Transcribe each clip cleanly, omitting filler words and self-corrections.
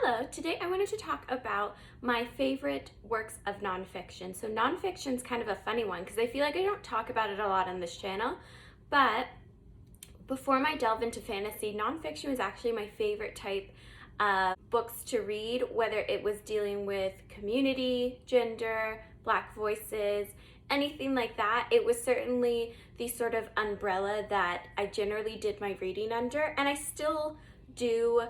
Hello, today I wanted to talk about my favorite works of nonfiction. So nonfiction is kind of a funny one because I feel like I don't talk about it a lot on this channel, but before I delve into fantasy, nonfiction was actually my favorite type of books to read, whether it was dealing with community, gender, Black voices, anything like that. It was certainly the sort of umbrella that I generally did my reading under, and I still do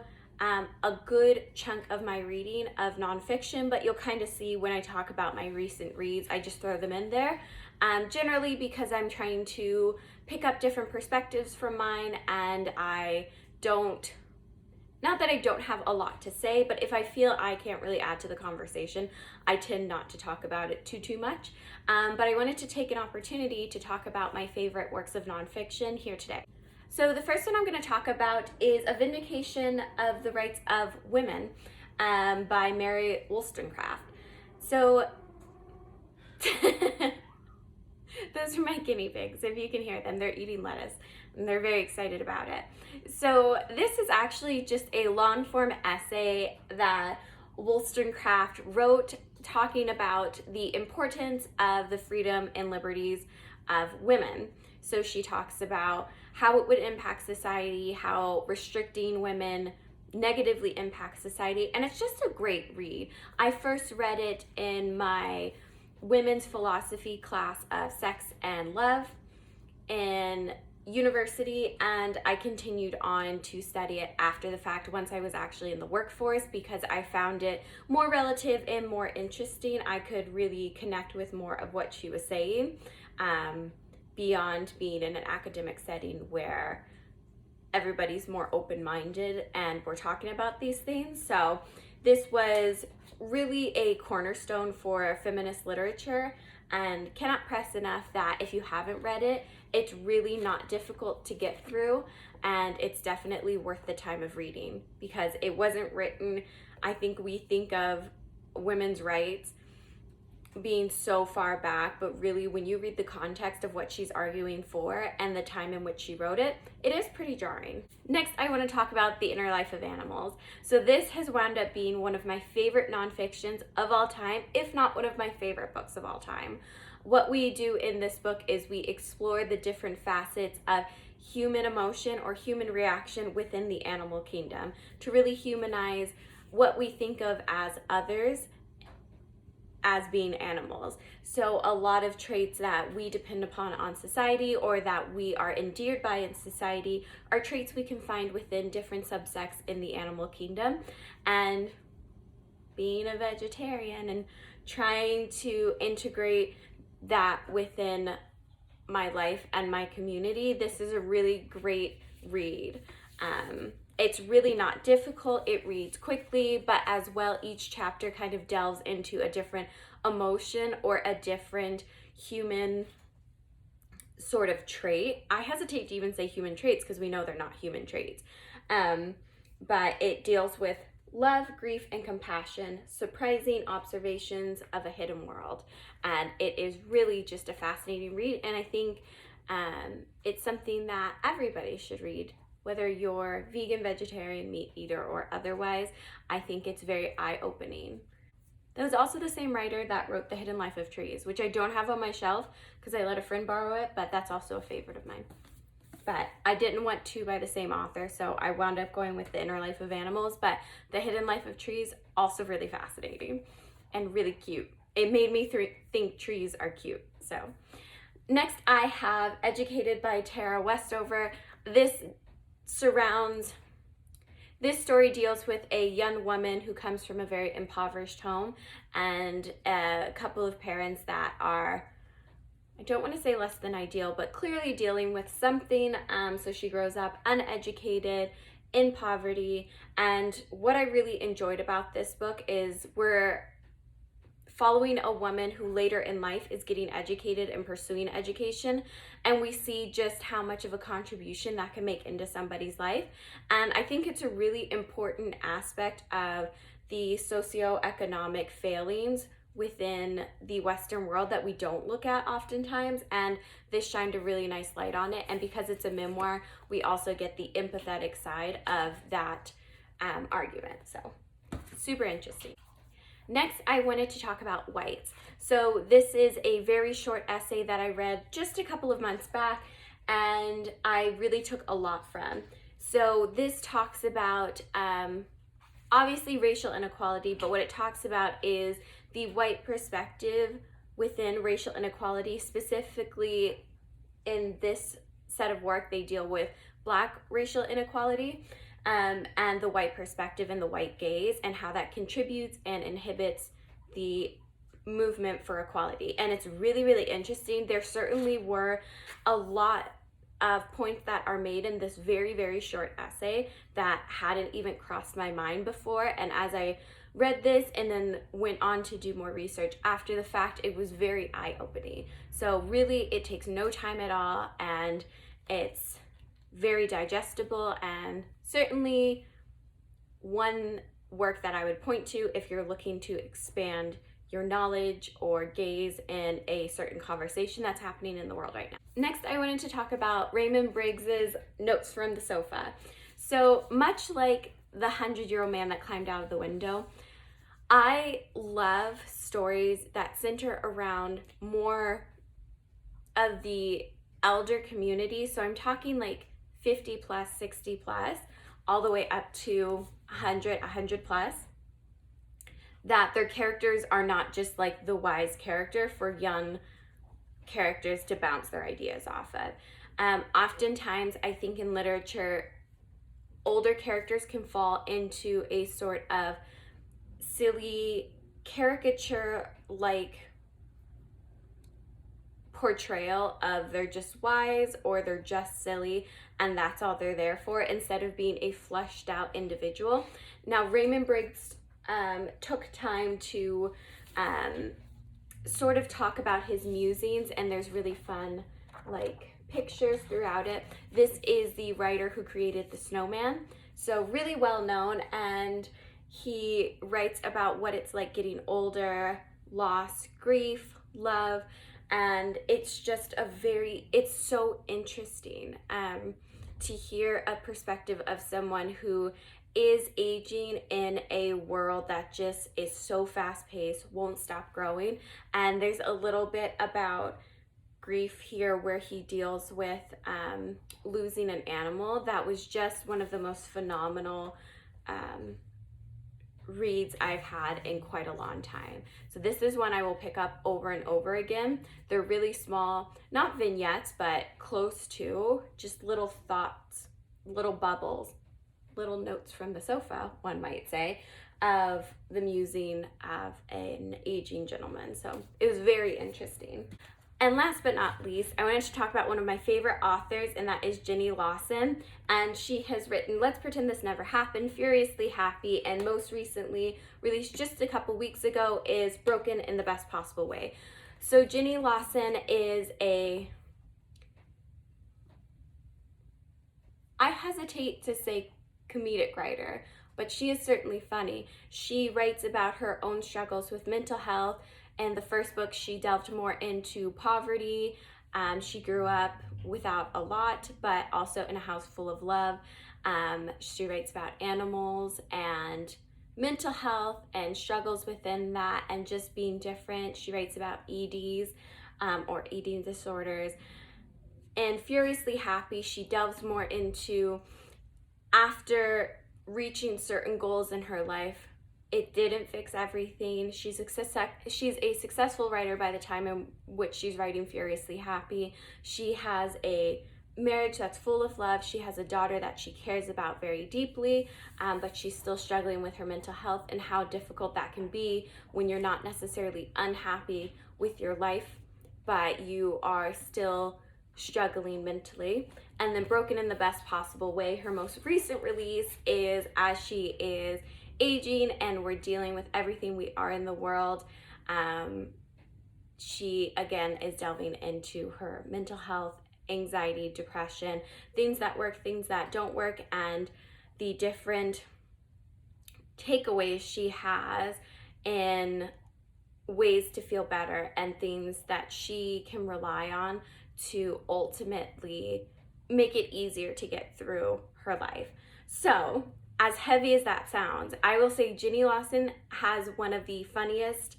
a good chunk of my reading of nonfiction, but you'll kind of see when I talk about my recent reads, I just throw them in there. Generally because I'm trying to pick up different perspectives from mine, and not that I don't have a lot to say, but if I feel I can't really add to the conversation, I tend not to talk about it too much. But I wanted to take an opportunity to talk about my favorite works of nonfiction here today. So the first one I'm going to talk about is A Vindication of the Rights of Women by Mary Wollstonecraft. So those are my guinea pigs. If you can hear them, they're eating lettuce and they're very excited about it. So this is actually just a long form essay that Wollstonecraft wrote talking about the importance of the freedom and liberties of women. So she talks about how it would impact society, how restricting women negatively impacts society, and it's just a great read. I first read it in my women's philosophy class of sex and love in university, and I continued on to study it after the fact once I was actually in the workforce because I found it more relative and more interesting. I could really connect with more of what she was saying. Beyond being in an academic setting where everybody's more open-minded and we're talking about these things. So this was really a cornerstone for feminist literature, and cannot press enough that if you haven't read it, it's really not difficult to get through, and it's definitely worth the time of reading because it wasn't written, I think we think of women's rights being so far back, but really when you read the context of what she's arguing for and the time in which she wrote it, it is pretty jarring. Next, I want to talk about The Inner Life of Animals. So this has wound up being one of my favorite nonfictions of all time, if not one of my favorite books of all time. What we do in this book is we explore the different facets of human emotion or human reaction within the animal kingdom to really humanize what we think of as others as being animals. So a lot of traits that we depend upon on society or that we are endeared by in society are traits we can find within different subsects in the animal kingdom. And being a vegetarian and trying to integrate that within my life and my community, this is a really great read. It's really not difficult, it reads quickly, but as well each chapter kind of delves into a different emotion or a different human sort of trait. I hesitate to even say human traits because we know they're not human traits. But it deals with love, grief, and compassion, surprising observations of a hidden world. And it is really just a fascinating read, and I think it's something that everybody should read. Whether you're vegan, vegetarian, meat eater, or otherwise, I think it's very eye-opening. That was also the same writer that wrote The Hidden Life of Trees, which I don't have on my shelf because I let a friend borrow it, but that's also a favorite of mine. But I didn't want two by the same author, so I wound up going with The Inner Life of Animals, but The Hidden Life of Trees, also really fascinating and really cute. It made me think trees are cute. So next I have Educated by Tara Westover. This story deals with a young woman who comes from a very impoverished home and a couple of parents that are, I don't want to say less than ideal, but clearly dealing with something. So she grows up uneducated, in poverty, and what I really enjoyed about this book is we're following a woman who later in life is getting educated and pursuing education, and we see just how much of a contribution that can make into somebody's life. And I think it's a really important aspect of the socioeconomic failings within the Western world that we don't look at oftentimes, and this shined a really nice light on it. And because it's a memoir, we also get the empathetic side of that argument. So super interesting. Next, I wanted to talk about whites. So this is a very short essay that I read just a couple of months back, and I really took a lot from. So this talks about obviously racial inequality, but what it talks about is the white perspective within racial inequality. Specifically in this set of work, they deal with Black racial inequality, and the white perspective and the white gaze, and how that contributes and inhibits the movement for equality. And it's really, really interesting. There certainly were a lot of points that are made in this very, very short essay that hadn't even crossed my mind before. And as I read this and then went on to do more research after the fact, it was very eye-opening. So really, it takes no time at all, and it's very digestible, and certainly one work that I would point to if you're looking to expand your knowledge or gaze in a certain conversation that's happening in the world right now. Next, I wanted to talk about Raymond Briggs's Notes from the Sofa. So much like the 100-year-old man that climbed out of the window, I love stories that center around more of the elder community. So I'm talking like 50 plus, 60 plus, all the way up to 100 plus, that their characters are not just like the wise character for young characters to bounce their ideas off of. Oftentimes, I think in literature, older characters can fall into a sort of silly caricature like portrayal of they're just wise or they're just silly and that's all they're there for, instead of being a fleshed out individual. Now, Raymond Briggs took time to sort of talk about his musings, and there's really fun like pictures throughout it. This is the writer who created The Snowman, so really well known, and he writes about what it's like getting older, loss, grief, love, and it's just it's so interesting to hear a perspective of someone who is aging in a world that just is so fast-paced, won't stop growing. And there's a little bit about grief here where he deals with losing an animal. That was just one of the most phenomenal reads I've had in quite a long time. So this is one I will pick up over and over again. They're really small, not vignettes, but close to, just little thoughts, little bubbles, little notes from the sofa, one might say, of the musing of an aging gentleman. So it was very interesting. And last but not least, I wanted to talk about one of my favorite authors, and that is Jenny Lawson. And she has written Let's Pretend This Never Happened, Furiously Happy, and most recently, released just a couple weeks ago, is Broken in the Best Possible Way. So Jenny Lawson is I hesitate to say comedic writer, but she is certainly funny. She writes about her own struggles with mental health. In the first book, she delved more into poverty. She grew up without a lot, but also in a house full of love. She writes about animals and mental health and struggles within that and just being different. She writes about EDs or eating disorders. And Furiously Happy, she delves more into, after reaching certain goals in her life, it didn't fix everything. She's a successful writer by the time in which she's writing Furiously Happy. She has a marriage that's full of love. She has a daughter that she cares about very deeply, but she's still struggling with her mental health and how difficult that can be when you're not necessarily unhappy with your life, but you are still struggling mentally. And then Broken in the Best Possible Way, her most recent release, is as she is aging and we're dealing with everything we are in the world. She again is delving into her mental health, anxiety, depression, things that work, things that don't work, and the different takeaways she has in ways to feel better and things that she can rely on to ultimately make it easier to get through her life. So as heavy as that sounds, I will say Ginny Lawson has one of the funniest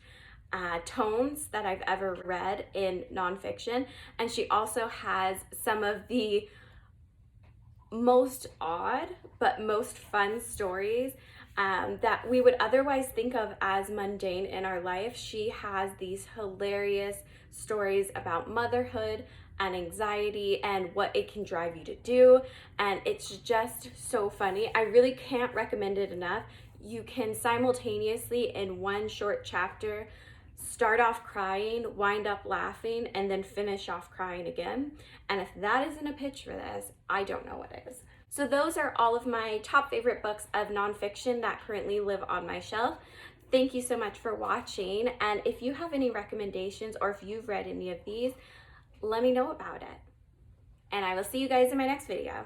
tones that I've ever read in nonfiction, and she also has some of the most odd but most fun stories that we would otherwise think of as mundane in our life. She has these hilarious stories about motherhood and anxiety and what it can drive you to do, and it's just so funny. I really can't recommend it enough. You can simultaneously in one short chapter start off crying, wind up laughing, and then finish off crying again. And if that isn't a pitch for this, I don't know what is. So those are all of my top favorite books of nonfiction that currently live on my shelf. Thank you so much for watching. And if you have any recommendations or if you've read any of these, let me know about it. And I will see you guys in my next video.